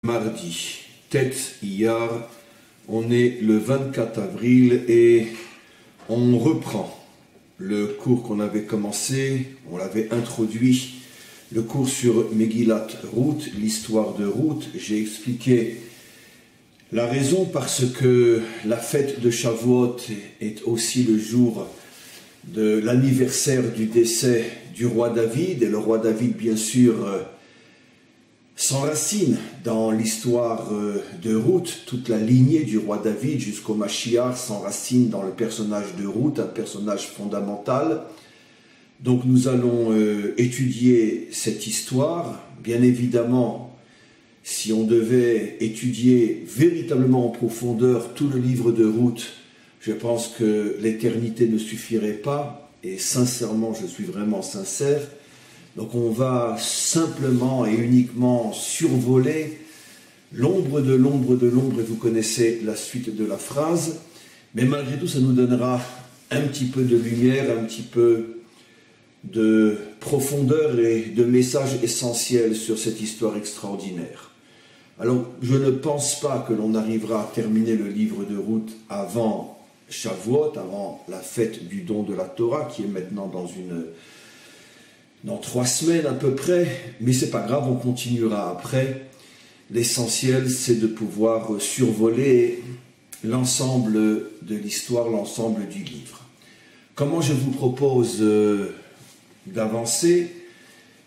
Mardi, Tête Iyar, on est le 24 avril et on reprend le cours qu'on avait commencé, on l'avait introduit, le cours sur Megillat Ruth, l'histoire de Ruth. J'ai expliqué la raison parce que la fête de Shavuot est aussi le jour de l'anniversaire du décès du roi David, et le roi David, bien sûr, s'enracine dans l'histoire de Ruth. Toute la lignée du roi David jusqu'au Mashiach s'enracine dans le personnage de Ruth, un personnage fondamental. Donc nous allons étudier cette histoire. Bien évidemment, si on devait étudier véritablement en profondeur tout le livre de Ruth, je pense que l'éternité ne suffirait pas, et sincèrement, je suis vraiment sincère. Donc on va simplement et uniquement survoler l'ombre de l'ombre de l'ombre, et vous connaissez la suite de la phrase, mais malgré tout ça nous donnera un petit peu de lumière, un petit peu de profondeur et de messages essentiels sur cette histoire extraordinaire. Alors je ne pense pas que l'on arrivera à terminer le livre de Ruth avant Shavuot, avant la fête du don de la Torah, qui est maintenant dans 3 semaines à peu près, mais c'est pas grave, on continuera après. L'essentiel, c'est de pouvoir survoler l'ensemble de l'histoire, l'ensemble du livre. Comment je vous propose d'avancer?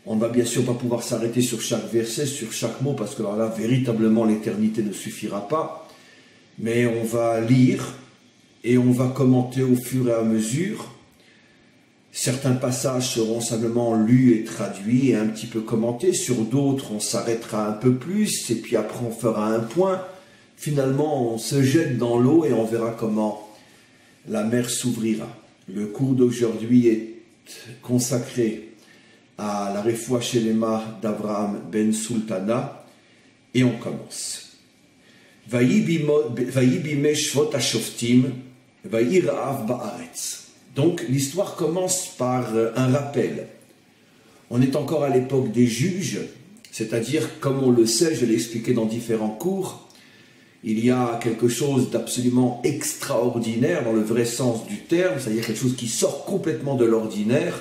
On ne va bien sûr pas pouvoir s'arrêter sur chaque verset, sur chaque mot, parce que alors là, véritablement, l'éternité ne suffira pas. Mais on va lire et on va commenter au fur et à mesure. Certains passages seront simplement lus et traduits et un petit peu commentés. Sur d'autres, on s'arrêtera un peu plus et puis après on fera un point. Finalement, on se jette dans l'eau et on verra comment la mer s'ouvrira. Le cours d'aujourd'hui est consacré à la Refoua Shelema d'Avraham ben Sultana et on commence. Vayi bimei shvot hashoftim, vayi ra'av ba'aretz. Donc l'histoire commence par un rappel. On est encore à l'époque des juges, c'est-à-dire, comme on le sait, je l'ai expliqué dans différents cours, il y a quelque chose d'absolument extraordinaire dans le vrai sens du terme, c'est-à-dire quelque chose qui sort complètement de l'ordinaire.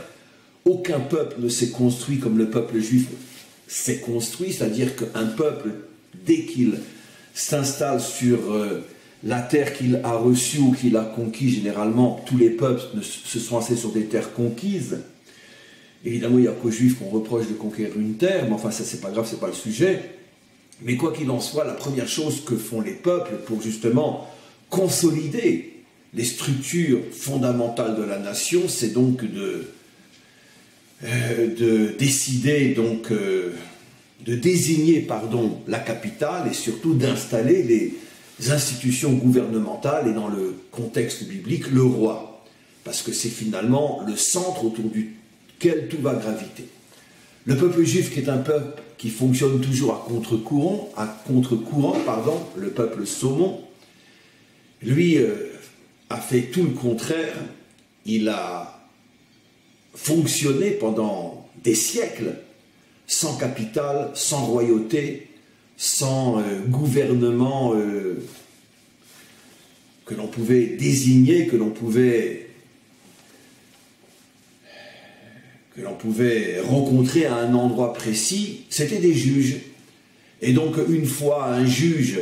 Aucun peuple ne s'est construit comme le peuple juif s'est construit, c'est-à-dire qu'un peuple, dès qu'il s'installe sur la terre qu'il a reçue ou qu'il a conquise, généralement, tous les peuples se sont assis sur des terres conquises. Évidemment, il n'y a qu'aux Juifs qu'on reproche de conquérir une terre, mais enfin, ça, c'est pas grave, c'est pas le sujet. Mais quoi qu'il en soit, la première chose que font les peuples pour justement consolider les structures fondamentales de la nation, c'est donc de décider, donc, de désigner, la capitale et surtout d'installer les institutions gouvernementales et dans le contexte biblique, le roi. Parce que c'est finalement le centre autour duquel tout va graviter. Le peuple juif, qui est un peuple qui fonctionne toujours à contre-courant, le peuple saumon, lui a fait tout le contraire. Il a fonctionné pendant des siècles sans capitale, sans royauté, sans gouvernement que l'on pouvait désigner, que l'on pouvait rencontrer à un endroit précis. C'était des juges. Et donc une fois un juge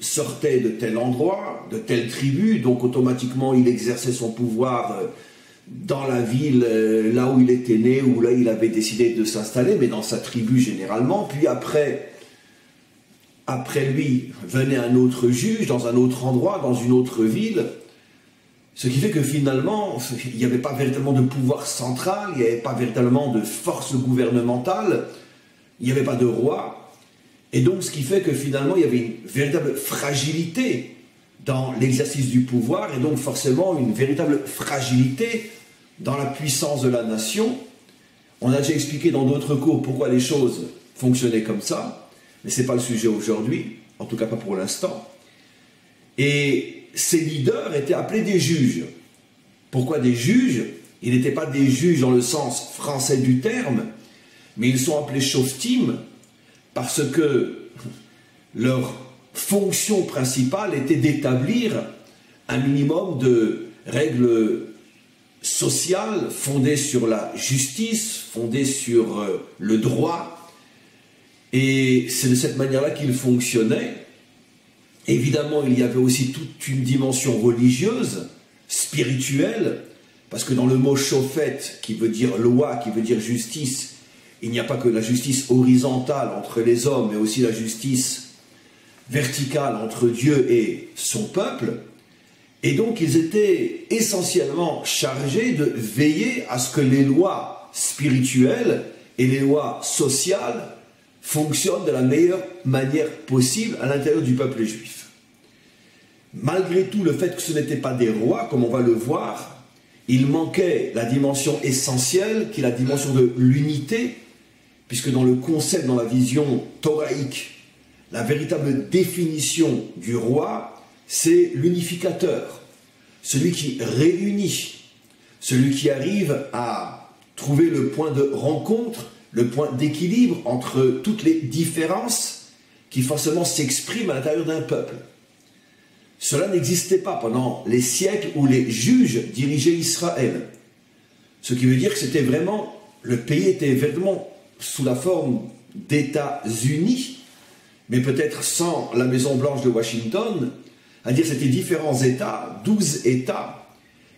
sortait de tel endroit, de telle tribu, donc automatiquement il exerçait son pouvoir dans la ville, là où il était né, où là il avait décidé de s'installer, mais dans sa tribu généralement. Puis après lui venait un autre juge dans un autre endroit, dans une autre ville, ce qui fait que finalement il n'y avait pas véritablement de pouvoir central, il n'y avait pas véritablement de force gouvernementale, il n'y avait pas de roi, et donc ce qui fait que finalement il y avait une véritable fragilité dans l'exercice du pouvoir, et donc forcément une véritable fragilité dans la puissance de la nation. On a déjà expliqué dans d'autres cours pourquoi les choses fonctionnaient comme ça, mais ce n'est pas le sujet aujourd'hui, en tout cas pas pour l'instant. Et ces leaders étaient appelés des juges. Pourquoi des juges? Ils n'étaient pas des juges dans le sens français du terme, mais ils sont appelés shoftim parce que leur fonction principale était d'établir un minimum de règles sociales fondées sur la justice, fondées sur le droit. Et c'est de cette manière-là qu'ils fonctionnaient. Évidemment, il y avait aussi toute une dimension religieuse, spirituelle, parce que dans le mot shofet, qui veut dire loi, qui veut dire justice, il n'y a pas que la justice horizontale entre les hommes, mais aussi la justice verticale entre Dieu et son peuple. Et donc ils étaient essentiellement chargés de veiller à ce que les lois spirituelles et les lois sociales fonctionnent de la meilleure manière possible à l'intérieur du peuple juif. Malgré tout, le fait que ce n'étaient pas des rois, comme on va le voir, il manquait la dimension essentielle, qui est la dimension de l'unité, puisque dans le concept, dans la vision thoraïque, la véritable définition du roi, c'est l'unificateur, celui qui réunit, celui qui arrive à trouver le point de rencontre, le point d'équilibre entre toutes les différences qui forcément s'expriment à l'intérieur d'un peuple. Cela n'existait pas pendant les siècles où les juges dirigeaient Israël. Ce qui veut dire que c'était vraiment, le pays était vraiment sous la forme d'États-Unis, mais peut-être sans la Maison-Blanche de Washington, c'est-à-dire c'était différents États, 12 États,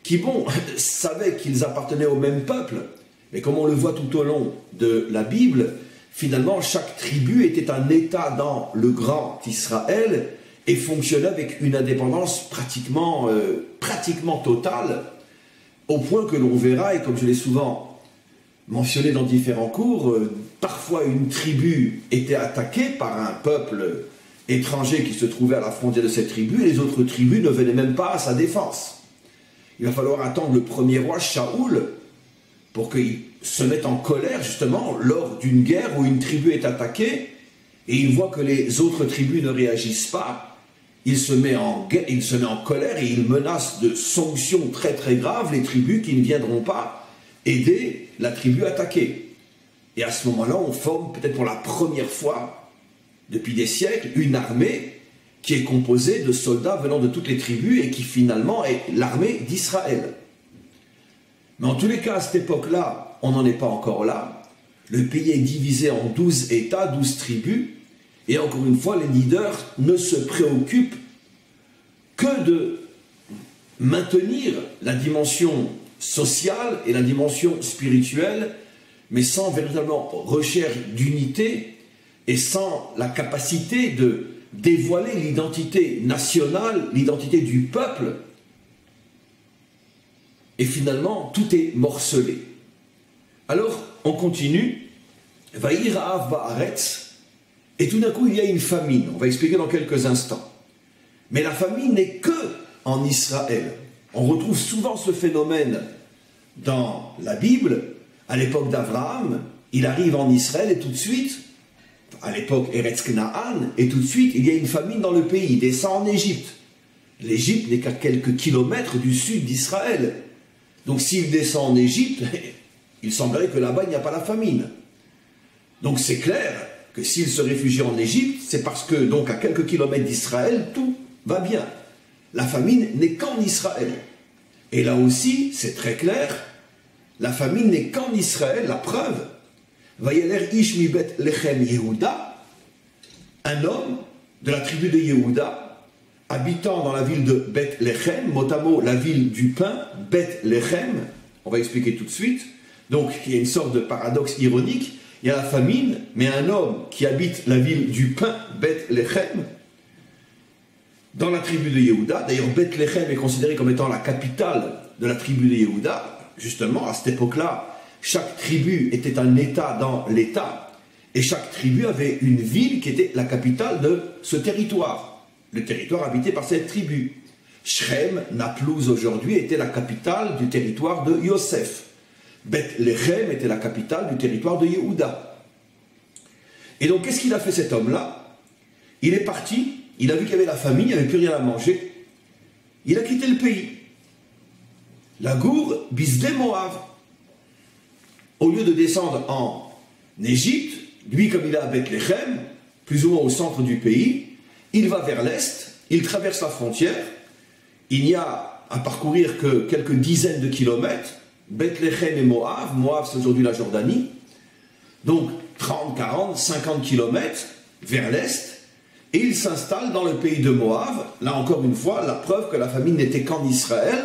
qui, bon, savaient qu'ils appartenaient au même peuple, mais comme on le voit tout au long de la Bible, finalement, chaque tribu était un État dans le grand Israël et fonctionnait avec une indépendance pratiquement totale, au point que l'on verra, et comme je l'ai souvent mentionné dans différents cours, parfois une tribu était attaquée par un peuple étranger qui se trouvait à la frontière de cette tribu, et les autres tribus ne venaient même pas à sa défense. Il va falloir attendre le premier roi, Shaoul, pour qu'il se mette en colère, justement, lors d'une guerre où une tribu est attaquée, et il voit que les autres tribus ne réagissent pas. Il se met en colère et il menace de sanctions très très graves les tribus qui ne viendront pas aider la tribu attaquée. Et à ce moment-là, on forme peut-être pour la première fois, depuis des siècles, une armée qui est composée de soldats venant de toutes les tribus et qui finalement est l'armée d'Israël. Mais en tous les cas, à cette époque-là, on n'en est pas encore là. Le pays est divisé en 12 États, 12 tribus, et encore une fois, les leaders ne se préoccupent que de maintenir la dimension sociale et la dimension spirituelle, mais sans véritablement recherche d'unité et sans la capacité de dévoiler l'identité nationale, l'identité du peuple. Et finalement, tout est morcelé. Alors, on continue. Va'ir ha'av ba'aretz. Et tout d'un coup, il y a une famine. On va expliquer dans quelques instants. Mais la famine n'est que en Israël. On retrouve souvent ce phénomène dans la Bible. À l'époque d'Abraham, il arrive en Israël et tout de suite, à l'époque Eretz Kna'an, et tout de suite, il y a une famine dans le pays. Il descend en Égypte. L'Égypte n'est qu'à quelques kilomètres du sud d'Israël. Donc s'il descend en Égypte, il semblerait que là-bas, il n'y a pas la famine. Donc c'est clair que s'il se réfugie en Égypte, c'est parce que, donc à quelques kilomètres d'Israël, tout va bien. La famine n'est qu'en Israël. Et là aussi, c'est très clair, la famine n'est qu'en Israël, la preuve. Vayeler ish mi bet lechem Yehuda, un homme de la tribu de Yehuda, habitant dans la ville de Beth-Lechem, mot à mot la ville du pain, Beth-Lechem, on va expliquer tout de suite. Donc il y a une sorte de paradoxe ironique. Il y a la famine, mais un homme qui habite la ville du pain, Beth-Lechem, dans la tribu de Yehuda. D'ailleurs, Beth-Lechem est considéré comme étant la capitale de la tribu de Yehuda. Justement, à cette époque-là, chaque tribu était un État dans l'État, et chaque tribu avait une ville qui était la capitale de ce territoire, le territoire habité par cette tribu. Shrem, Naplouse aujourd'hui, était la capitale du territoire de Yosef. Beth-Lechem était la capitale du territoire de Yehuda. Et donc, qu'est-ce qu'il a fait cet homme-là? Il est parti, il a vu qu'il y avait la famine, il n'y avait plus rien à manger. Il a quitté le pays. La gour, Bisdé Moab. Au lieu de descendre en Égypte, lui, comme il est à Beth-Lechem, plus ou moins au centre du pays. Il va vers l'est, il traverse la frontière. Il n'y a à parcourir que quelques dizaines de kilomètres. Bethléem et Moab. Moab, c'est aujourd'hui la Jordanie. Donc 30, 40, 50 kilomètres vers l'est. Et il s'installe dans le pays de Moab. Là encore une fois, la preuve que la famine n'était qu'en Israël.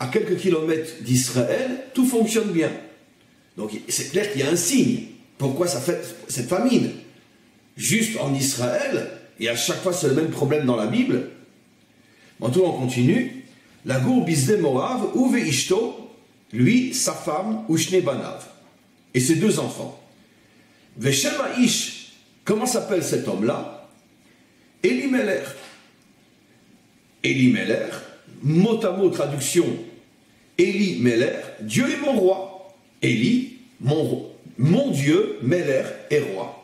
À quelques kilomètres d'Israël, tout fonctionne bien. Donc c'est clair qu'il y a un signe. Pourquoi ça fait cette famine? Juste en Israël, et à chaque fois c'est le même problème dans la Bible. Maintenant on continue. La gour bisde Moab, uve ishto, lui, sa femme, ushne banav, et ses deux enfants. Veshema ish, comment s'appelle cet homme-là? Elimelech. Elimelech, mot à mot traduction, Elimelech, Dieu est mon roi. Eli, mon Dieu, Meler est roi.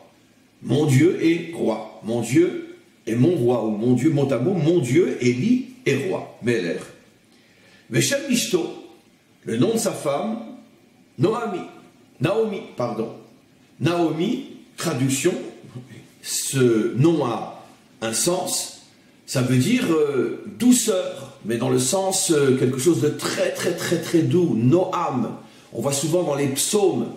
Mon Dieu est roi. Mon Dieu est mon roi, ou mon Dieu, mot à mot, mon Dieu, Eli est roi. Meler. Veshem Ishto, le nom de sa femme, Naomi, pardon. Naomi, traduction, ce nom a un sens, ça veut dire douceur, mais dans le sens quelque chose de très très très très doux, Noam. On voit souvent dans les psaumes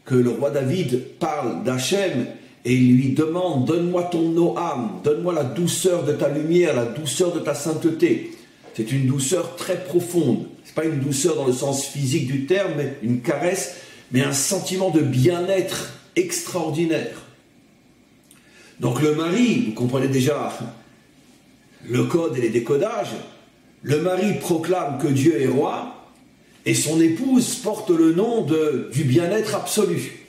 que le roi David parle d'Hachem et il lui demande: donne-moi ton Noam, donne-moi la douceur de ta lumière, la douceur de ta sainteté. C'est une douceur très profonde. Ce n'est pas une douceur dans le sens physique du terme, mais une caresse, mais un sentiment de bien-être extraordinaire. Donc le mari, vous comprenez déjà le code et les décodages, le mari proclame que Dieu est roi, et son épouse porte le nom du bien-être absolu.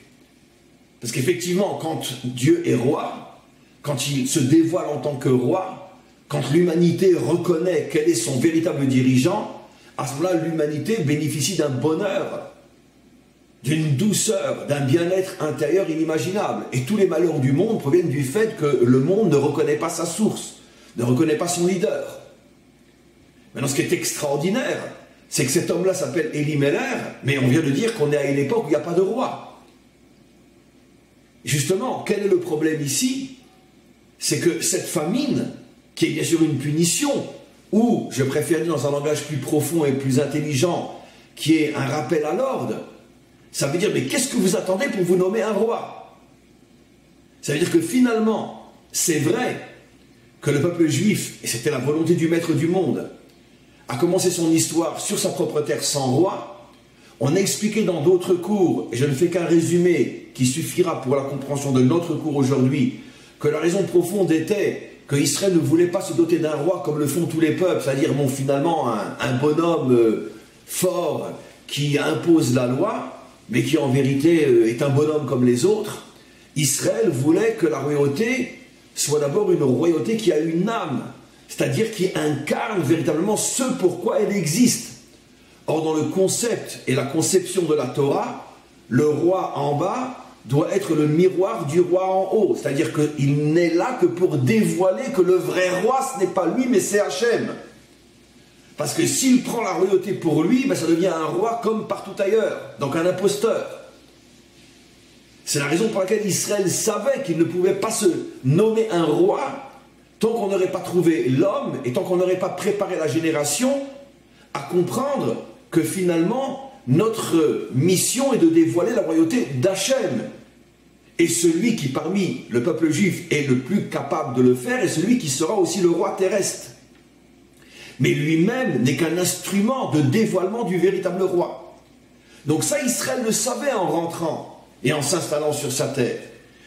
Parce qu'effectivement, quand Dieu est roi, quand il se dévoile en tant que roi, quand l'humanité reconnaît quel est son véritable dirigeant, à ce moment-là, l'humanité bénéficie d'un bonheur, d'une douceur, d'un bien-être intérieur inimaginable. Et tous les malheurs du monde proviennent du fait que le monde ne reconnaît pas sa source, ne reconnaît pas son leader. Maintenant, ce qui est extraordinaire, c'est que cet homme-là s'appelle Elimelech, mais on vient de dire qu'on est à une époque où il n'y a pas de roi. Justement, quel est le problème ici? C'est que cette famine, qui est bien sûr une punition, ou, je préfère dire dans un langage plus profond et plus intelligent, qui est un rappel à l'ordre, ça veut dire, mais qu'est-ce que vous attendez pour vous nommer un roi? Ça veut dire que finalement, c'est vrai que le peuple juif, et c'était la volonté du maître du monde, a commencé son histoire sur sa propre terre sans roi. On a expliqué dans d'autres cours, et je ne fais qu'un résumé qui suffira pour la compréhension de notre cours aujourd'hui, que la raison profonde était que Israël ne voulait pas se doter d'un roi comme le font tous les peuples, c'est-à-dire bon, finalement un bonhomme fort qui impose la loi, mais qui en vérité est un bonhomme comme les autres. Israël voulait que la royauté soit d'abord une royauté qui a une âme, c'est-à-dire qui incarne véritablement ce pourquoi elle existe. Or, dans le concept et la conception de la Torah, le roi en bas doit être le miroir du roi en haut. C'est-à-dire qu'il n'est là que pour dévoiler que le vrai roi, ce n'est pas lui, mais c'est Hachem. Parce que s'il prend la royauté pour lui, ben ça devient un roi comme partout ailleurs, donc un imposteur. C'est la raison pour laquelle Israël savait qu'il ne pouvait pas se nommer un roi tant qu'on n'aurait pas trouvé l'homme et tant qu'on n'aurait pas préparé la génération à comprendre que finalement, notre mission est de dévoiler la royauté d'Hachem. Et celui qui, parmi le peuple juif, est le plus capable de le faire, est celui qui sera aussi le roi terrestre. Mais lui-même n'est qu'un instrument de dévoilement du véritable roi. Donc ça, Israël le savait en rentrant et en s'installant sur sa terre.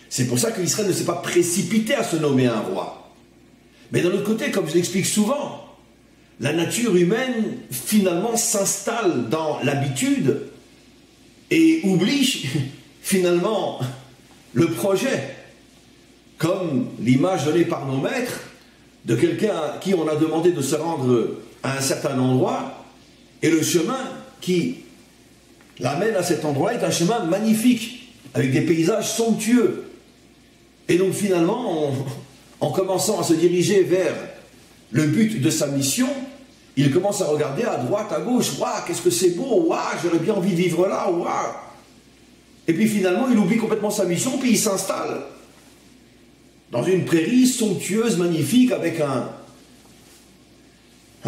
C'est pour ça qu'Israël ne s'est pas précipité à se nommer un roi. Mais d'un autre côté, comme je l'explique souvent, la nature humaine, finalement, s'installe dans l'habitude et oublie, finalement, le projet. Comme l'image donnée par nos maîtres de quelqu'un à qui on a demandé de se rendre à un certain endroit, et le chemin qui l'amène à cet endroit est un chemin magnifique, avec des paysages somptueux. Et donc, finalement, en commençant à se diriger vers le but de sa mission, il commence à regarder à droite, à gauche. Waouh, qu'est-ce que c'est beau! Waouh, j'aurais bien envie de vivre là. Waouh! Et puis finalement, il oublie complètement sa mission, puis il s'installe dans une prairie somptueuse, magnifique, avec un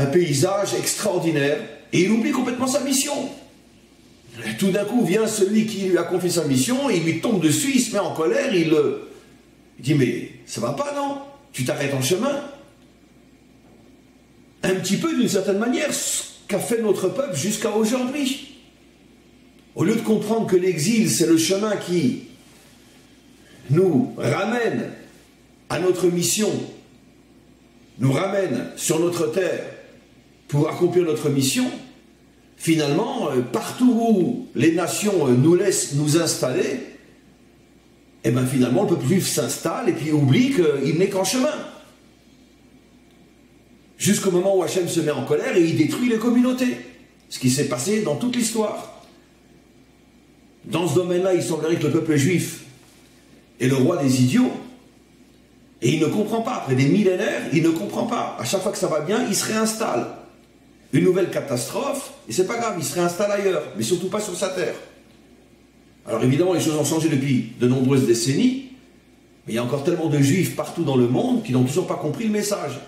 paysage extraordinaire, et il oublie complètement sa mission. Et tout d'un coup vient celui qui lui a confié sa mission, et il lui tombe dessus, il se met en colère, il dit mais ça va pas, non? Tu t'arrêtes en chemin. Un petit peu d'une certaine manière ce qu'a fait notre peuple jusqu'à aujourd'hui. Au lieu de comprendre que l'exil c'est le chemin qui nous ramène à notre mission, nous ramène sur notre terre pour accomplir notre mission, finalement, partout où les nations nous laissent nous installer, et bien finalement le peuple juif s'installe et puis oublie qu'il n'est qu'en chemin. Jusqu'au moment où Hachem se met en colère et il détruit les communautés. Ce qui s'est passé dans toute l'histoire. Dans ce domaine-là, il semblerait que le peuple juif est le roi des idiots. Et il ne comprend pas. Après des millénaires, il ne comprend pas. À chaque fois que ça va bien, il se réinstalle. Une nouvelle catastrophe, et c'est pas grave, il se réinstalle ailleurs, mais surtout pas sur sa terre. Alors évidemment, les choses ont changé depuis de nombreuses décennies, mais il y a encore tellement de juifs partout dans le monde qui n'ont toujours pas compris le message.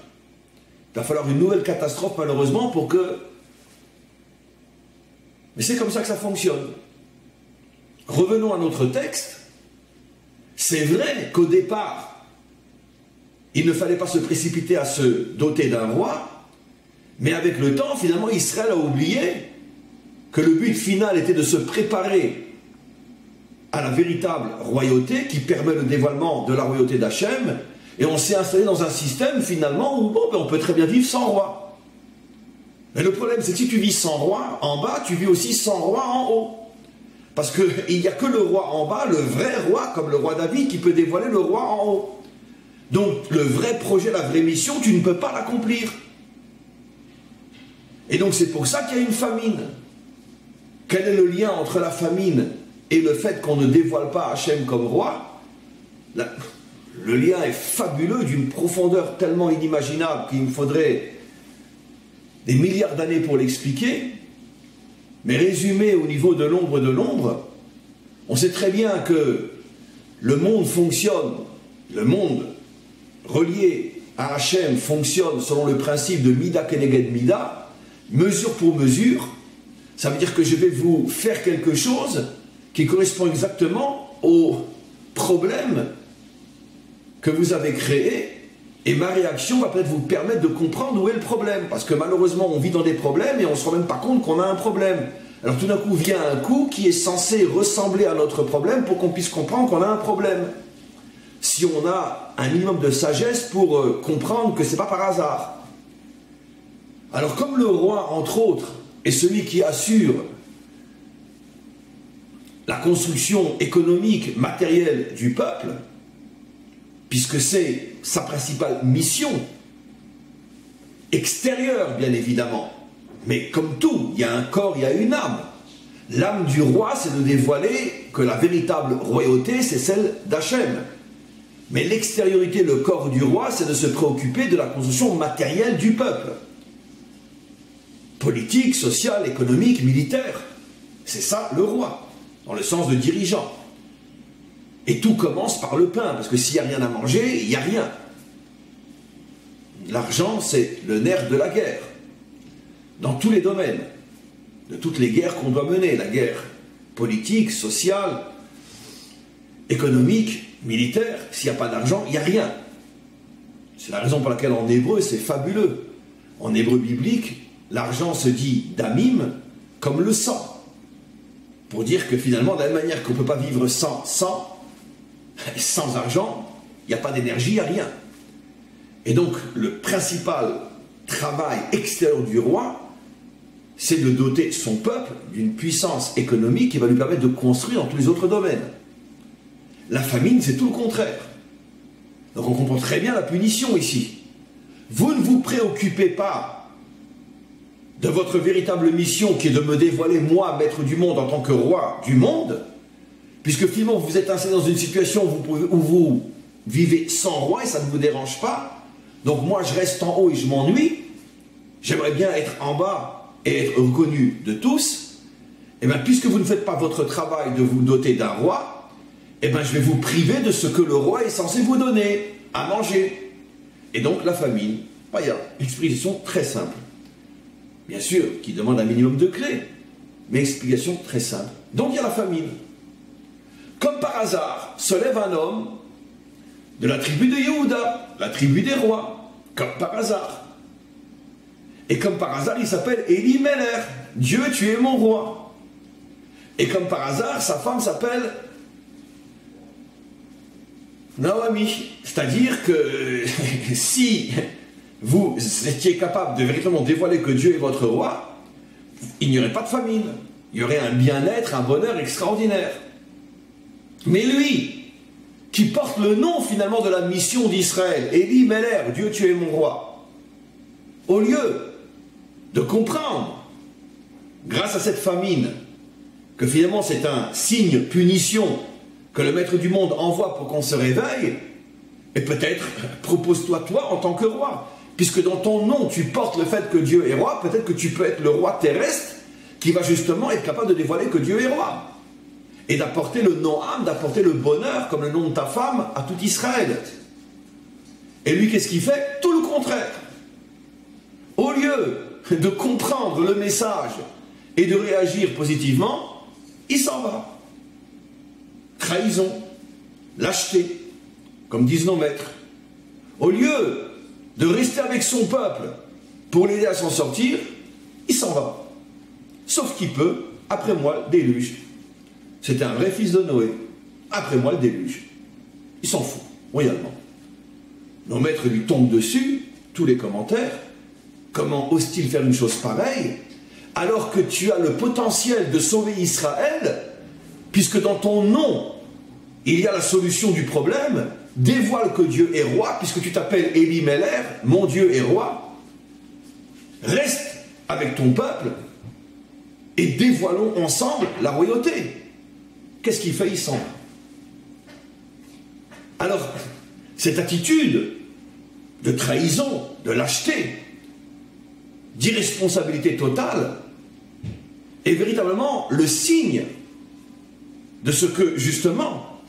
Il va falloir une nouvelle catastrophe, malheureusement, pour que... Mais c'est comme ça que ça fonctionne. Revenons à notre texte. C'est vrai qu'au départ, il ne fallait pas se précipiter à se doter d'un roi, mais avec le temps, finalement, Israël a oublié que le but final était de se préparer à la véritable royauté qui permet le dévoilement de la royauté d'Hachem, et on s'est installé dans un système, finalement, où bon, on peut très bien vivre sans roi. Mais le problème, c'est que si tu vis sans roi en bas, tu vis aussi sans roi en haut. Parce qu'il n'y a que le roi en bas, le vrai roi, comme le roi David, qui peut dévoiler le roi en haut. Donc, le vrai projet, la vraie mission, tu ne peux pas l'accomplir. Et donc c'est pour ça qu'il y a une famine. Quel est le lien entre la famine et le fait qu'on ne dévoile pas Hachem comme roi? Le lien est fabuleux, d'une profondeur tellement inimaginable qu'il me faudrait des milliards d'années pour l'expliquer. Mais résumé au niveau de l'ombre, on sait très bien que le monde fonctionne, le monde relié à Hachem fonctionne selon le principe de Mida Keneged Mida, mesure pour mesure. Ça veut dire que je vais vous faire quelque chose qui correspond exactement au problème que vous avez créé, et ma réaction va peut-être vous permettre de comprendre où est le problème, parce que malheureusement on vit dans des problèmes et on ne se rend même pas compte qu'on a un problème. Alors tout d'un coup vient un coup qui est censé ressembler à notre problème pour qu'on puisse comprendre qu'on a un problème. Si on a un minimum de sagesse pour comprendre que ce n'est pas par hasard. Alors comme le roi, entre autres, est celui qui assure la construction économique, matérielle du peuple, puisque c'est sa principale mission, extérieure bien évidemment, mais comme tout, il y a un corps, il y a une âme. L'âme du roi, c'est de dévoiler que la véritable royauté, c'est celle d'Hachem. Mais l'extériorité, le corps du roi, c'est de se préoccuper de la construction matérielle du peuple. Politique, social, économique, militaire. C'est ça le roi, dans le sens de dirigeant. Et tout commence par le pain, parce que s'il n'y a rien à manger, il n'y a rien. L'argent, c'est le nerf de la guerre. Dans tous les domaines, de toutes les guerres qu'on doit mener, la guerre politique, sociale, économique, militaire, s'il n'y a pas d'argent, il n'y a rien. C'est la raison pour laquelle en hébreu, c'est fabuleux. En hébreu biblique, l'argent se dit damim comme le sang. Pour dire que finalement, de la même manière qu'on ne peut pas vivre sans sang, sans argent, il n'y a pas d'énergie, il n'y a rien. Et donc, le principal travail extérieur du roi, c'est de doter son peuple d'une puissance économique qui va lui permettre de construire dans tous les autres domaines. La famine, c'est tout le contraire. Donc on comprend très bien la punition ici. Vous ne vous préoccupez pas de votre véritable mission qui est de me dévoiler, moi, maître du monde, en tant que roi du monde, puisque finalement vous êtes installé dans une situation où vous vivez sans roi et ça ne vous dérange pas. Donc moi je reste en haut et je m'ennuie. J'aimerais bien être en bas et être reconnu de tous. Et bien puisque vous ne faites pas votre travail de vous doter d'un roi, eh bien je vais vous priver de ce que le roi est censé vous donner. à manger. Et donc la famine, il y a une explication très simple. Bien sûr, qui demande un minimum de clés, mais explication très simple. Donc il y a la famine. Comme par hasard, se lève un homme de la tribu de Yehuda, la tribu des rois, comme par hasard. Et comme par hasard, il s'appelle Elimelech. Dieu, tu es mon roi. Et comme par hasard, sa femme s'appelle Naomi. C'est-à-dire que si vous étiez capable de véritablement dévoiler que Dieu est votre roi, il n'y aurait pas de famine. Il y aurait un bien-être, un bonheur extraordinaire. Mais lui, qui porte le nom finalement de la mission d'Israël, Elimelech, Dieu, tu es mon roi, au lieu de comprendre, grâce à cette famine, que finalement c'est un signe, punition, que le maître du monde envoie pour qu'on se réveille, et peut-être propose-toi toi en tant que roi, puisque dans ton nom tu portes le fait que Dieu est roi, peut-être que tu peux être le roi terrestre qui va justement être capable de dévoiler que Dieu est roi, et d'apporter le Noam, d'apporter le bonheur, comme le nom de ta femme, à tout Israël. Et lui, qu'est-ce qu'il fait? Tout le contraire. Au lieu de comprendre le message et de réagir positivement, il s'en va. Trahison, lâcheté, comme disent nos maîtres. Au lieu de rester avec son peuple pour l'aider à s'en sortir, il s'en va. Sauf qu'il peut, après moi, le déluge. C'était un vrai fils de Noé. Après moi, le déluge. Il s'en fout, royalement. Nos maîtres lui tombent dessus, tous les commentaires. Comment ose-t-il faire une chose pareille, alors que tu as le potentiel de sauver Israël, puisque dans ton nom, il y a la solution du problème, dévoile que Dieu est roi, puisque tu t'appelles Elimelech, mon Dieu est roi, reste avec ton peuple, et dévoilons ensemble la royauté. Qu'est-ce qu'il fait? Il s'en va. Alors, cette attitude de trahison, de lâcheté, d'irresponsabilité totale, est véritablement le signe de ce que, justement,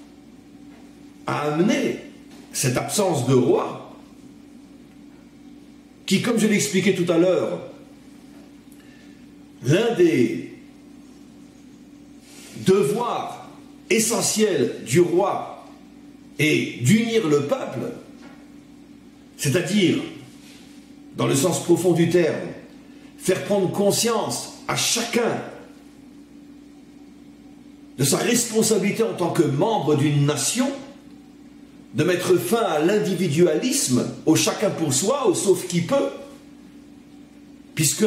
a amené cette absence de roi, qui, comme je l'ai expliqué tout à l'heure, l'un des devoirs essentiels du roi est d'unir le peuple, c'est-à-dire, dans le sens profond du terme, faire prendre conscience à chacun de sa responsabilité en tant que membre d'une nation, de mettre fin à l'individualisme, au chacun pour soi, au sauf qui peut, puisque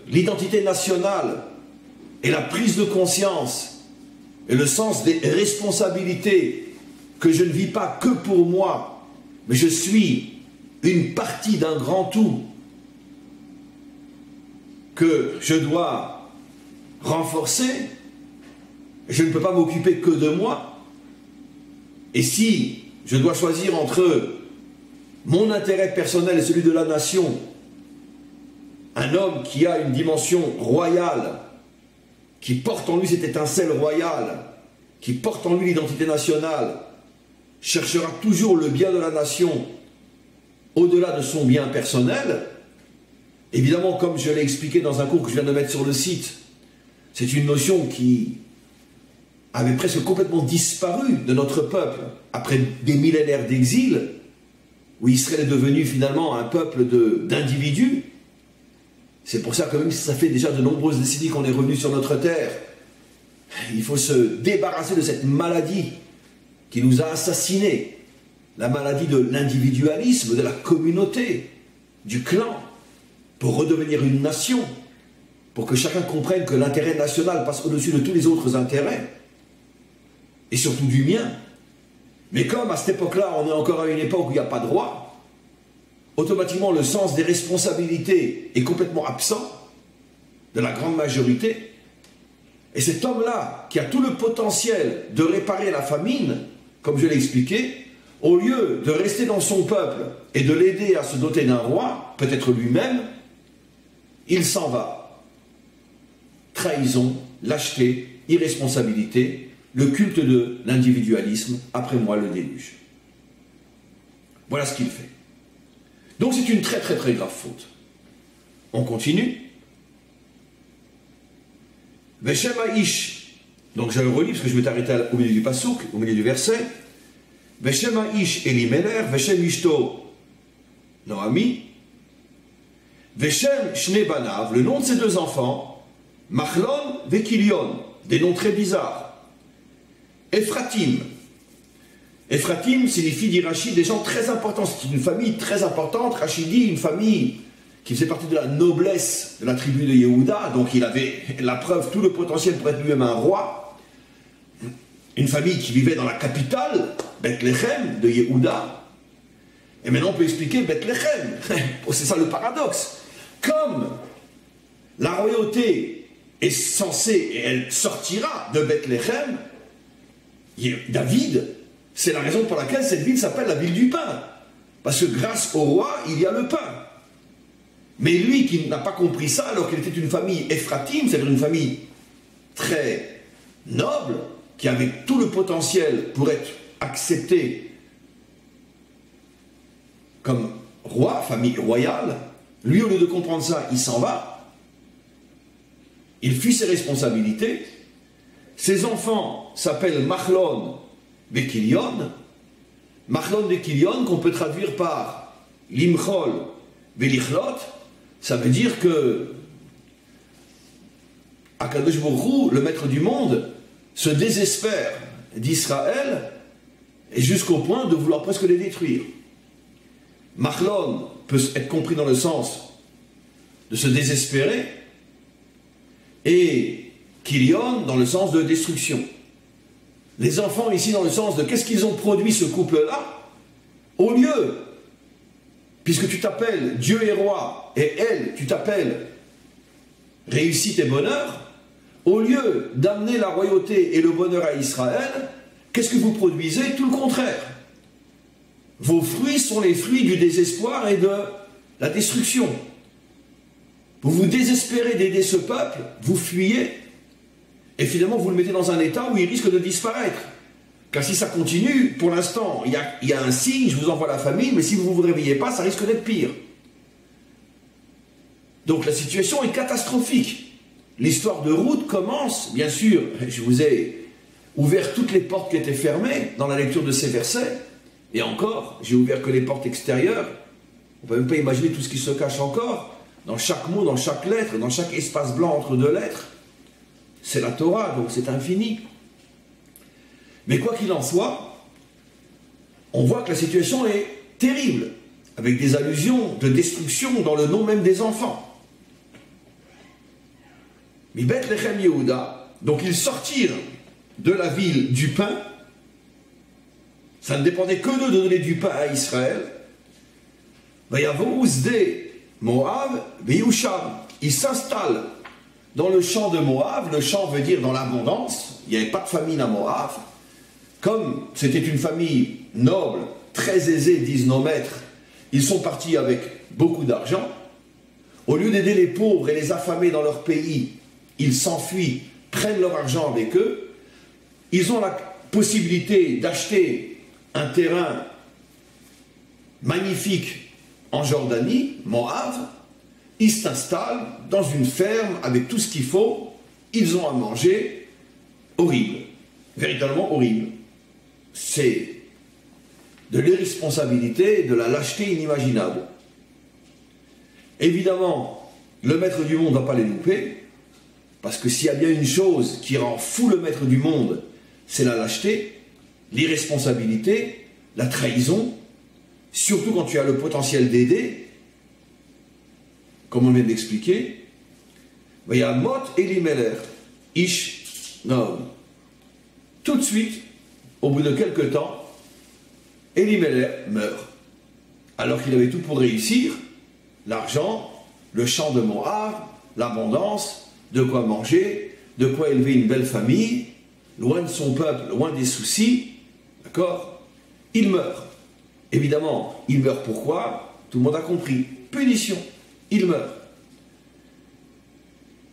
l'identité nationale et la prise de conscience et le sens des responsabilités, que je ne vis pas que pour moi, mais je suis une partie d'un grand tout, que je dois renforcer, je ne peux pas m'occuper que de moi. Et si je dois choisir entre mon intérêt personnel et celui de la nation, un homme qui a une dimension royale, qui porte en lui cette étincelle royale, qui porte en lui l'identité nationale, cherchera toujours le bien de la nation au-delà de son bien personnel. Évidemment, comme je l'ai expliqué dans un cours que je viens de mettre sur le site, c'est une notion qui avait presque complètement disparu de notre peuple après des millénaires d'exil, où Israël est devenu finalement un peuple d'individus. C'est pour ça que même si ça fait déjà de nombreuses décennies qu'on est revenu sur notre terre, il faut se débarrasser de cette maladie qui nous a assassinés, la maladie de l'individualisme, de la communauté, du clan, pour redevenir une nation, pour que chacun comprenne que l'intérêt national passe au-dessus de tous les autres intérêts, et surtout du mien. Mais comme à cette époque-là, on est encore à une époque où il n'y a pas de roi, automatiquement le sens des responsabilités est complètement absent de la grande majorité. Et cet homme-là, qui a tout le potentiel de réparer la famine, comme je l'ai expliqué, au lieu de rester dans son peuple et de l'aider à se doter d'un roi, peut-être lui-même, il s'en va. Trahison, lâcheté, irresponsabilité, le culte de l'individualisme, après moi le déluge. Voilà ce qu'il fait. Donc c'est une très très très grave faute. On continue. Veshem Ha'ish. Donc je le relis parce que je vais t'arrêter au milieu du pasouk, au milieu du verset. Veshem Ha'ish Elimelech, Veshem Ishto Noami, Veshem Shne Banav, le nom de ses deux enfants, Machlon Vekilion, des noms très bizarres. Ephratim. Ephratim signifie, dit Rachid, des gens très importants. C'est une famille très importante. Rachid dit une famille qui faisait partie de la noblesse de la tribu de Yehuda. Donc il avait la preuve, tout le potentiel pour être lui-même un roi. Une famille qui vivait dans la capitale, Bethléem de Yehuda. Et maintenant on peut expliquer Bethléem. C'est ça le paradoxe. Comme la royauté est censée, et elle sortira de Bethléem, David, c'est la raison pour laquelle cette ville s'appelle la ville du pain. Parce que grâce au roi, il y a le pain. Mais lui qui n'a pas compris ça, alors qu'il était une famille Ephratim, c'est-à-dire une famille très noble, qui avait tout le potentiel pour être accepté comme roi, famille royale, lui au lieu de comprendre ça, il s'en va. Il fuit ses responsabilités. Ses enfants s'appellent Machlon Vekilion. Machlon Vekilion, qu'on peut traduire par Limchol Velichlot, ça veut dire que Akadosh Baruch Hu, le maître du monde, se désespère d'Israël et jusqu'au point de vouloir presque les détruire. Machlon peut être compris dans le sens de se désespérer et Kilion dans le sens de destruction. Les enfants ici dans le sens de qu'est-ce qu'ils ont produit ce couple-là, au lieu, puisque tu t'appelles Dieu et roi, et elle, tu t'appelles réussite et bonheur, au lieu d'amener la royauté et le bonheur à Israël, qu'est-ce que vous produisez? Tout le contraire. Vos fruits sont les fruits du désespoir et de la destruction. Vous vous désespérez d'aider ce peuple, vous fuyez, et finalement vous le mettez dans un état où il risque de disparaître. Car si ça continue, pour l'instant, il y a un signe, je vous envoie la famine, mais si vous ne vous réveillez pas, ça risque d'être pire. Donc la situation est catastrophique. L'histoire de Ruth commence, bien sûr, je vous ai ouvert toutes les portes qui étaient fermées dans la lecture de ces versets, et encore, j'ai ouvert que les portes extérieures. On ne peut même pas imaginer tout ce qui se cache encore, dans chaque mot, dans chaque lettre, dans chaque espace blanc entre deux lettres. C'est la Torah, donc c'est infini. Mais quoi qu'il en soit, on voit que la situation est terrible, avec des allusions de destruction dans le nom même des enfants. Mi Bethléem Yehuda, donc ils sortirent de la ville du pain. Ça ne dépendait que d'eux de donner du pain à Israël. Moab, ils s'installent dans le champ de Moab. Le champ veut dire dans l'abondance. Il n'y avait pas de famine à Moab. Comme c'était une famille noble, très aisée, disent nos maîtres, ils sont partis avec beaucoup d'argent. Au lieu d'aider les pauvres et les affamés dans leur pays, ils s'enfuient, prennent leur argent avec eux. Ils ont la possibilité d'acheter un terrain magnifique en Jordanie, Moab. Ils s'installent dans une ferme avec tout ce qu'il faut. Ils ont à manger. Horrible. Véritablement horrible. C'est de l'irresponsabilité, de la lâcheté inimaginable. Évidemment, le maître du monde ne va pas les louper, parce que s'il y a bien une chose qui rend fou le maître du monde, c'est la lâcheté, l'irresponsabilité, la trahison, surtout quand tu as le potentiel d'aider, comme on vient d'expliquer. Il y a Mot Elimelech, Ish Naomi. Tout de suite, au bout de quelques temps, Elimelech meurt. Alors qu'il avait tout pour réussir, l'argent, le champ de Moab, l'abondance, de quoi manger, de quoi élever une belle famille, loin de son peuple, loin des soucis, d'accord? Il meurt. Évidemment, il meurt pourquoi? Tout le monde a compris. Punition. Il meurt.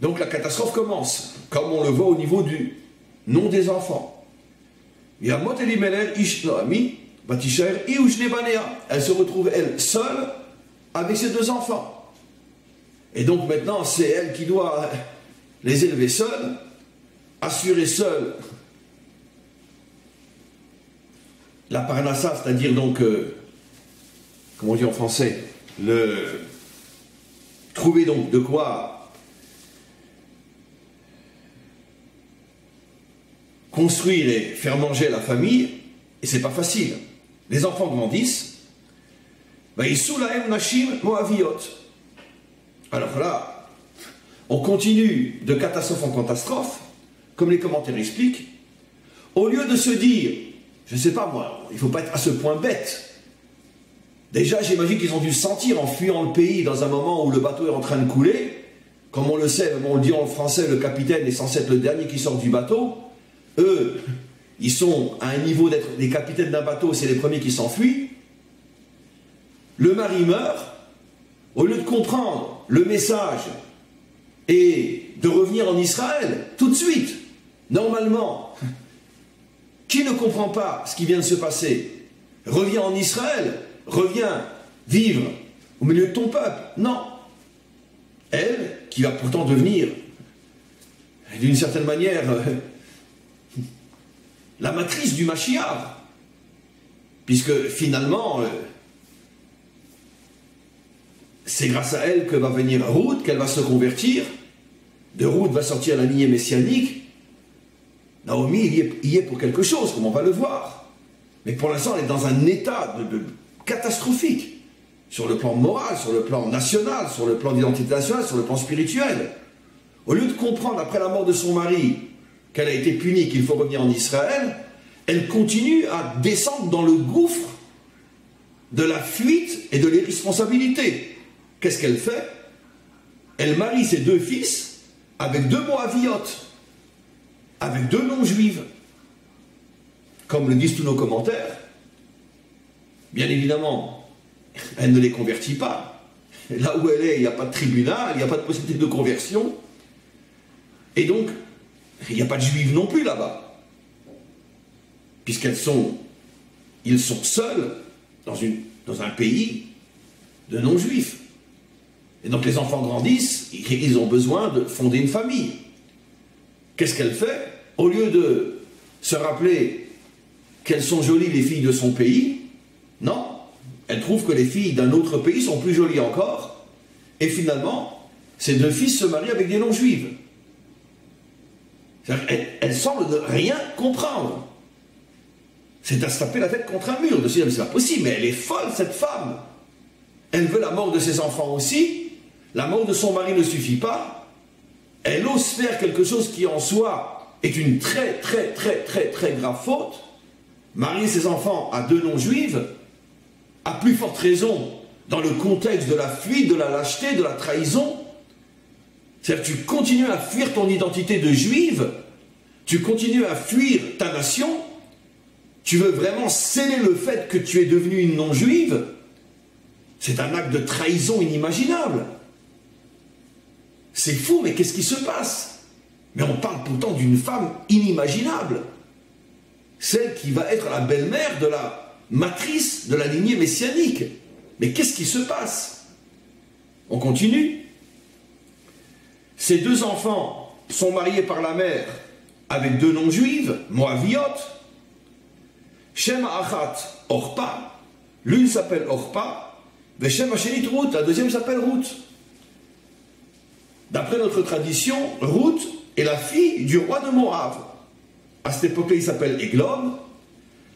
Donc la catastrophe commence, comme on le voit au niveau du nom des enfants. Il y a Mot Elimelech Ish Noami, Batishaer Iouchne Banea. Elle se retrouve, elle, seule, avec ses 2 enfants. Et donc maintenant, c'est elle qui doit les élever seule, assurer seule la parnassa, c'est-à-dire donc, comment on dit en français, trouver donc de quoi construire et faire manger la famille, et c'est pas facile. Les enfants grandissent, ils soulaem nashim moaviot. Alors là, on continue de catastrophe en catastrophe, comme les commentaires expliquent, au lieu de se dire, je ne sais pas moi, il ne faut pas être à ce point bête. Déjà, j'imagine qu'ils ont dû sentir en fuyant le pays dans un moment où le bateau est en train de couler. Comme on le sait, on le dit en français, le capitaine est censé être le dernier qui sort du bateau. Eux, ils sont à un niveau d'être des capitaines d'un bateau, c'est les premiers qui s'enfuient. Le mari meurt. Au lieu de comprendre le message et de revenir en Israël tout de suite, normalement, qui ne comprend pas ce qui vient de se passer, reviens en Israël, reviens vivre au milieu de ton peuple. Non. Elle, qui va pourtant devenir, d'une certaine manière, la matrice du Mashiach, puisque finalement, c'est grâce à elle que va venir Ruth, qu'elle va se convertir. De Ruth va sortir la lignée messianique. Naomi, il y est pour quelque chose, comme on va le voir. Mais pour l'instant, elle est dans un état catastrophique, sur le plan moral, sur le plan national, sur le plan d'identité nationale, sur le plan spirituel. Au lieu de comprendre, après la mort de son mari, qu'elle a été punie, qu'il faut revenir en Israël, elle continue à descendre dans le gouffre de la fuite et de l'irresponsabilité. Qu'est-ce qu'elle fait? Elle marie ses 2 fils avec 2 Moaviotes, avec 2 non-juives. Comme le disent tous nos commentaires, bien évidemment, elle ne les convertit pas. Là où elle est, il n'y a pas de tribunal, il n'y a pas de possibilité de conversion. Et donc, il n'y a pas de juives non plus là-bas. Puisqu'ils sont seuls dans un pays de non-juifs. Et donc les enfants grandissent, ils ont besoin de fonder une famille. Qu'est-ce qu'elle fait? Au lieu de se rappeler qu'elles sont jolies les filles de son pays, non, elle trouve que les filles d'un autre pays sont plus jolies encore, et finalement, ses 2 fils se marient avec des non-juives. Elle semble ne rien comprendre. C'est à se taper la tête contre un mur, de se dire, mais c'est pas possible, mais elle est folle cette femme. Elle veut la mort de ses enfants aussi. La mort de son mari ne suffit pas. Elle ose faire quelque chose qui en soi est une très très très très très grave faute. Marier ses enfants à 2 non-juives, à plus forte raison dans le contexte de la fuite, de la lâcheté, de la trahison. C'est-à-dire que tu continues à fuir ton identité de juive, tu continues à fuir ta nation, tu veux vraiment sceller le fait que tu es devenue une non-juive. C'est un acte de trahison inimaginable. C'est fou, mais qu'est-ce qui se passe? Mais on parle pourtant d'une femme inimaginable. Celle qui va être la belle-mère de la matrice de la lignée messianique. Mais qu'est-ce qui se passe? On continue. Ces 2 enfants sont mariés par la mère avec 2 non-juives, Moaviot. Shem Achat Orpa. L'une s'appelle Orpa. Veshem Hashenit Ruth, la deuxième s'appelle Ruth. D'après notre tradition, Ruth est la fille du roi de Moab. À cette époque-là, il s'appelle Eglon.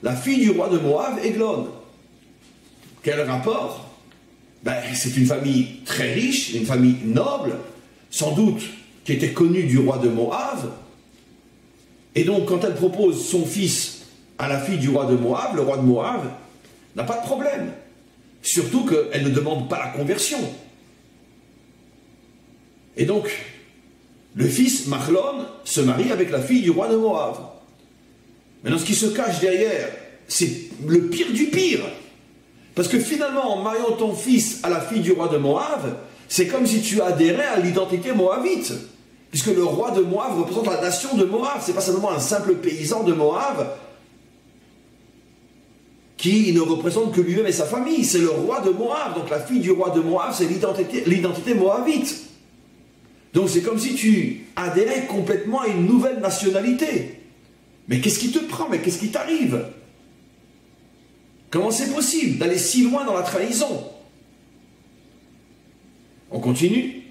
La fille du roi de Moab, Eglon. Quel rapport? C'est une famille très riche, une famille noble, sans doute qui était connue du roi de Moab. Et donc, quand elle propose son fils à la fille du roi de Moab, le roi de Moab n'a pas de problème. Surtout qu'elle ne demande pas la conversion. Et donc, le fils, Machlon, se marie avec la fille du roi de Moab. Maintenant, ce qui se cache derrière, c'est le pire du pire. Parce que finalement, en mariant ton fils à la fille du roi de Moab, c'est comme si tu adhérais à l'identité moabite. Puisque le roi de Moab représente la nation de Moab. Ce n'est pas simplement un simple paysan de Moab qui ne représente que lui-même et sa famille. C'est le roi de Moab. Donc la fille du roi de Moab, c'est l'identité moabite. Donc c'est comme si tu adhérais complètement à une nouvelle nationalité. Mais qu'est-ce qui te prend? Mais qu'est-ce qui t'arrive? Comment c'est possible d'aller si loin dans la trahison? On continue.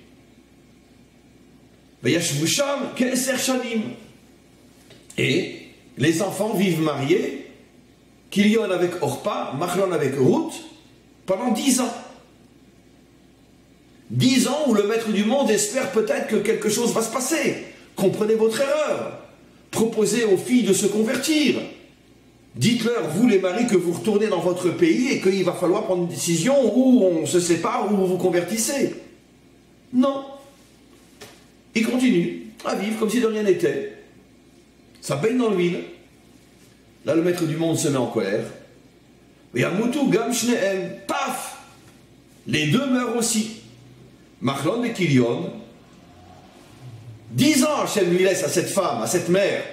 Et les enfants vivent mariés, Kilion avec Orpa, Machlon avec Ruth, pendant 10 ans. 10 ans où le maître du monde espère peut-être que quelque chose va se passer. Comprenez votre erreur. Proposez aux filles de se convertir. Dites-leur, vous les maris, que vous retournez dans votre pays et qu'il va falloir prendre une décision où on se sépare, où vous vous convertissez. Non. Ils continuent à vivre comme si de rien n'était. Ça baigne dans l'huile. Là, le maître du monde se met en colère. Et Amoutou Gam Shnehem, paf, les deux meurent aussi. Machlon et Kilion. 10 ans, Hachem lui laisse à cette femme, à cette mère,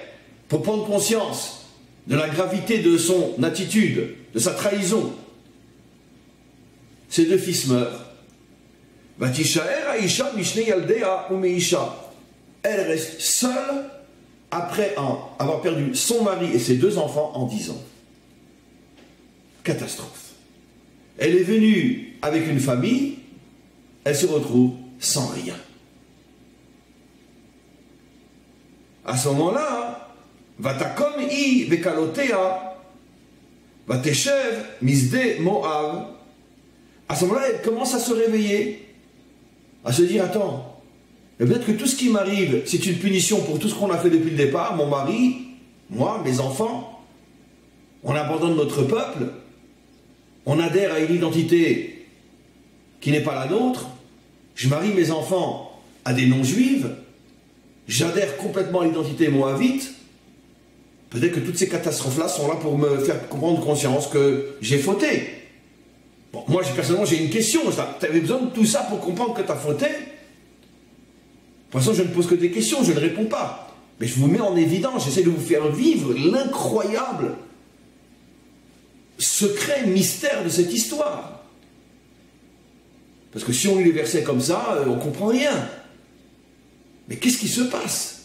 pour prendre conscience de la gravité de son attitude, de sa trahison. Ses deux fils meurent. Elle reste seule après avoir perdu son mari et ses deux enfants en 10 ans. Catastrophe. Elle est venue avec une famille, elle se retrouve sans rien. À ce moment-là, Vatakom I Vekalotea, Vateshev Misde Moab. À ce moment-là, elle commence à se réveiller, à se dire, attends, peut-être que tout ce qui m'arrive, c'est une punition pour tout ce qu'on a fait depuis le départ, mon mari, moi, mes enfants, on abandonne notre peuple, on adhère à une identité qui n'est pas la nôtre, je marie mes enfants à des non-juives, j'adhère complètement à l'identité moabite, peut-être que toutes ces catastrophes-là sont là pour me faire prendre conscience que j'ai fauté. Bon, moi, personnellement, j'ai une question. Tu avais besoin de tout ça pour comprendre que tu as fauté? Pour l'instant, je ne pose que des questions, je ne réponds pas. Mais je vous mets en évidence, j'essaie de vous faire vivre l'incroyable secret, mystère de cette histoire. Parce que si on lit les versets comme ça, on ne comprend rien. Mais qu'est-ce qui se passe?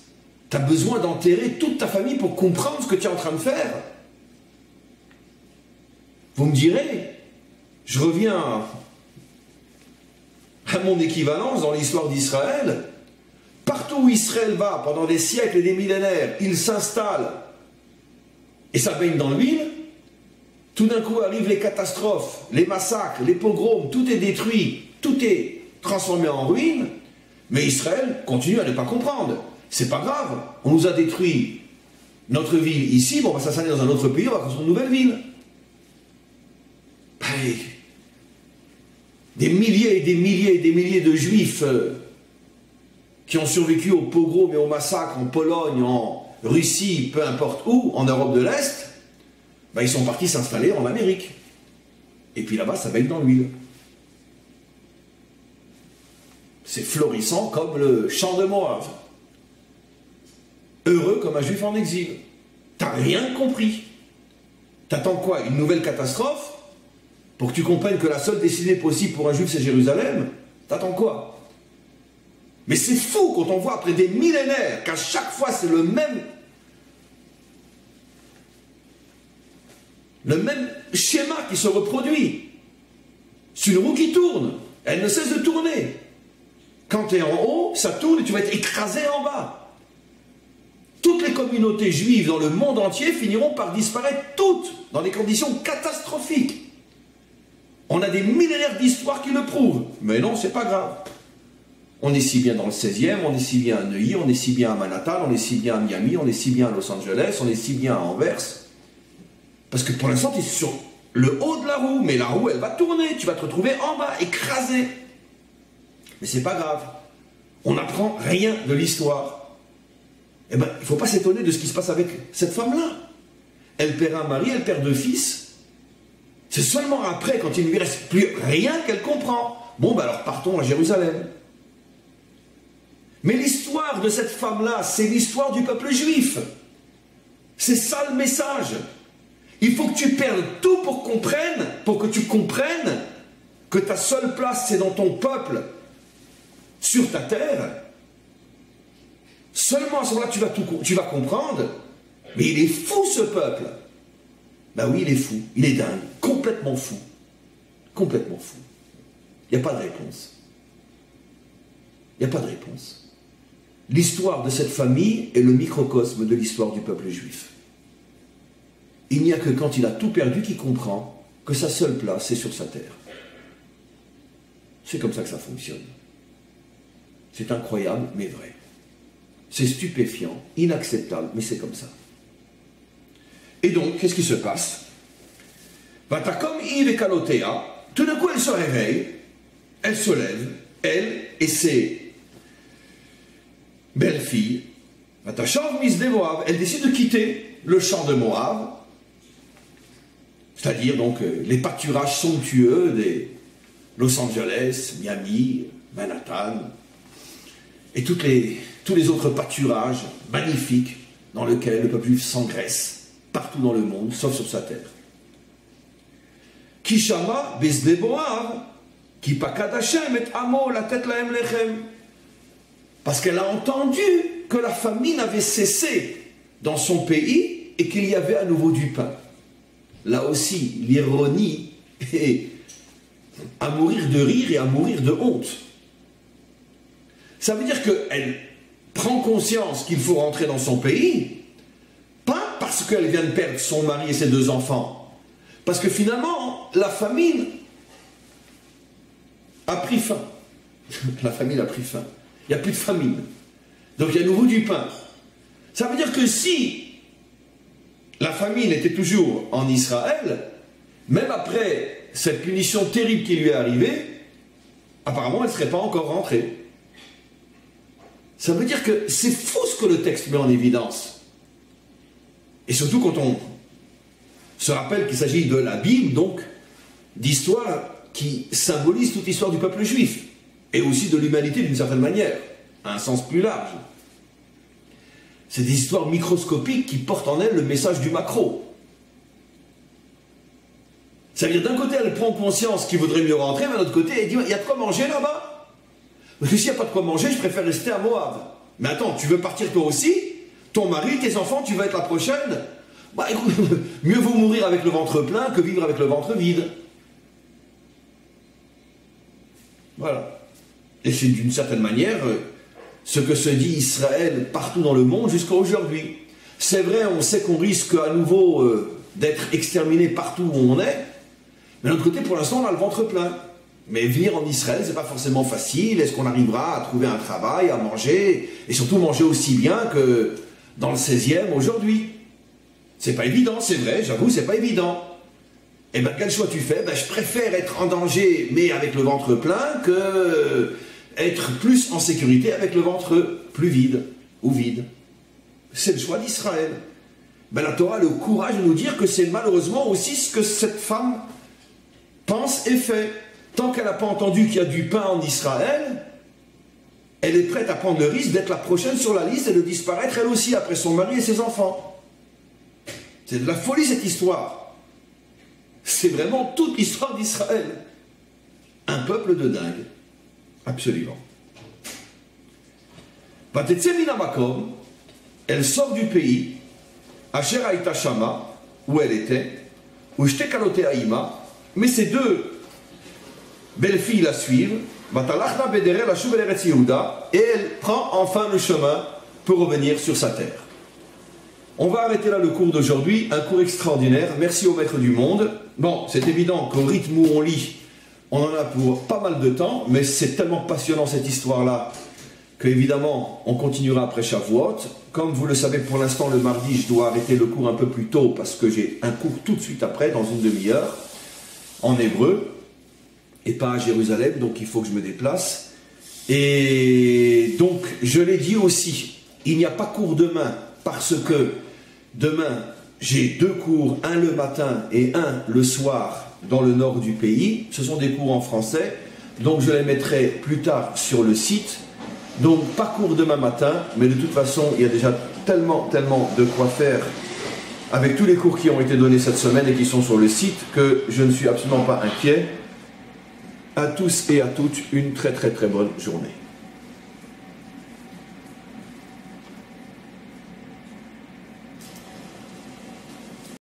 Tu as besoin d'enterrer toute ta famille pour comprendre ce que tu es en train de faire. Vous me direz, je reviens à mon équivalence dans l'histoire d'Israël. Partout où Israël va, pendant des siècles et des millénaires, il s'installe et ça baigne dans l'huile. Tout d'un coup arrivent les catastrophes, les massacres, les pogroms, tout est détruit, tout est transformé en ruine. Mais Israël continue à ne pas comprendre. C'est pas grave, on nous a détruit notre ville ici, bon, on va s'installer dans un autre pays, on va construire une nouvelle ville. Allez. Des milliers et des milliers et des milliers de juifs qui ont survécu au pogrom et au massacre en Pologne, en Russie, peu importe où, en Europe de l'Est, ben, ils sont partis s'installer en Amérique. Et puis là-bas, ça baigne dans l'huile. C'est florissant comme le champ de Moab. Heureux comme un juif en exil. T'as rien compris. T'attends quoi? Une nouvelle catastrophe? Pour que tu comprennes que la seule destinée possible pour un juif, c'est Jérusalem? T'attends quoi? Mais c'est fou quand on voit après des millénaires qu'à chaque fois c'est le même schéma qui se reproduit. C'est une roue qui tourne. Elle ne cesse de tourner. Quand tu es en haut, ça tourne et tu vas être écrasé en bas. Toutes les communautés juives dans le monde entier finiront par disparaître toutes dans des conditions catastrophiques. On a des millénaires d'histoire qui le prouvent. Mais non, c'est pas grave. On est si bien dans le 16e, on est si bien à Neuilly, on est si bien à Manhattan, on est si bien à Miami, on est si bien à Los Angeles, on est si bien à Anvers. Parce que pour l'instant, tu es sur le haut de la roue, mais la roue, elle va tourner, tu vas te retrouver en bas, écrasé. Mais c'est pas grave. On n'apprend rien de l'histoire. Eh bien, il ne faut pas s'étonner de ce qui se passe avec cette femme-là. Elle perd un mari, elle perd 2 fils. C'est seulement après, quand il ne lui reste plus rien, qu'elle comprend. Bon, ben alors partons à Jérusalem. Mais l'histoire de cette femme-là, c'est l'histoire du peuple juif. C'est ça le message. Il faut que tu perdes tout pour que tu comprennes que ta seule place, c'est dans ton peuple, sur ta terre. Seulement à ce moment-là, tu vas comprendre. Mais il est fou, ce peuple. Ben oui, il est fou. Il est dingue. Complètement fou. Complètement fou. Il n'y a pas de réponse. Il n'y a pas de réponse. L'histoire de cette famille est le microcosme de l'histoire du peuple juif. Il n'y a que quand il a tout perdu qu'il comprend que sa seule place est sur sa terre. C'est comme ça que ça fonctionne. C'est incroyable, mais vrai. C'est stupéfiant, inacceptable, mais c'est comme ça. Et donc, qu'est-ce qui se passe? Vatakom Yves et Kalotea, tout d'un coup, elle se réveille, elle se lève, elle et ses belles-filles. Vatachov Misde Moab, elle décide de quitter le champ de Moab, c'est-à-dire donc les pâturages somptueux des Los Angeles, Miami, Manhattan, et tous les autres pâturages magnifiques dans lesquels le peuple juif s'engraisse partout dans le monde, sauf sur sa terre. Kishama Besde Moab, qui pakad Hashem et Amo la tête laem lechem. Parce qu'elle a entendu que la famine avait cessé dans son pays et qu'il y avait à nouveau du pain. Là aussi, l'ironie est à mourir de rire et à mourir de honte. Ça veut dire qu'elle prend conscience qu'il faut rentrer dans son pays, pas parce qu'elle vient de perdre son mari et ses 2 enfants, parce que finalement, la famine a pris fin. La famine a pris fin. Il n'y a plus de famine. Donc il y a à nouveau du pain. Ça veut dire que si la famine était toujours en Israël, même après cette punition terrible qui lui est arrivée, apparemment elle ne serait pas encore rentrée. Ça veut dire que c'est fou ce que le texte met en évidence. Et surtout quand on se rappelle qu'il s'agit de la Bible, donc d'histoire qui symbolise toute l'histoire du peuple juif, et aussi de l'humanité d'une certaine manière, à un sens plus large. C'est des histoires microscopiques qui portent en elles le message du macro. Ça veut dire d'un côté elle prend conscience qu'il vaudrait mieux rentrer, mais d'un autre côté elle dit il y a de quoi manger là-bas. Parce que s'il n'y a pas de quoi manger, je préfère rester à Moab. Mais attends, tu veux partir toi aussi? Ton mari, tes enfants, tu vas être la prochaine? Bah écoute, mieux vaut mourir avec le ventre plein que vivre avec le ventre vide. Voilà. Et c'est d'une certaine manière ce que se dit Israël partout dans le monde jusqu'à aujourd'hui. C'est vrai, on sait qu'on risque à nouveau d'être exterminé partout où on est, mais d'un autre côté, pour l'instant, on a le ventre plein. Mais venir en Israël, c'est pas forcément facile. Est-ce qu'on arrivera à trouver un travail, à manger, et surtout manger aussi bien que dans le 16e aujourd'hui? C'est pas évident, c'est vrai, j'avoue, c'est pas évident. Et bien, quel choix tu fais? Ben, je préfère être en danger, mais avec le ventre plein, que être plus en sécurité avec le ventre plus vide, ou vide. C'est le choix d'Israël. Ben, la Torah a le courage de nous dire que c'est malheureusement aussi ce que cette femme pense et fait. Tant qu'elle n'a pas entendu qu'il y a du pain en Israël, elle est prête à prendre le risque d'être la prochaine sur la liste et de disparaître elle aussi après son mari et ses enfants. C'est de la folie cette histoire. C'est vraiment toute l'histoire d'Israël. Un peuple de dingue. Absolument. Minamakom, elle sort du pays, Asher Haïta Shama, où elle était, où Shte Kalotea Ima, mais ces 2 belles-filles la suivent, et elle prend enfin le chemin pour revenir sur sa terre. On va arrêter là le cours d'aujourd'hui, un cours extraordinaire, merci au maître du monde. Bon, c'est évident qu'au rythme où on lit, on en a pour pas mal de temps, mais c'est tellement passionnant cette histoire-là, qu'évidemment, on continuera après Shavuot. Comme vous le savez, pour l'instant, le mardi, je dois arrêter le cours un peu plus tôt, parce que j'ai un cours tout de suite après, dans une demi-heure, en hébreu, et pas à Jérusalem, donc il faut que je me déplace. Et donc, je l'ai dit aussi, il n'y a pas cours demain, parce que demain, j'ai 2 cours, un le matin et un le soir dans le nord du pays. Ce sont des cours en français, donc je les mettrai plus tard sur le site. Donc, pas cours demain matin, mais de toute façon, il y a déjà tellement de quoi faire avec tous les cours qui ont été donnés cette semaine et qui sont sur le site, que je ne suis absolument pas inquiet. À tous et à toutes, une très très très bonne journée.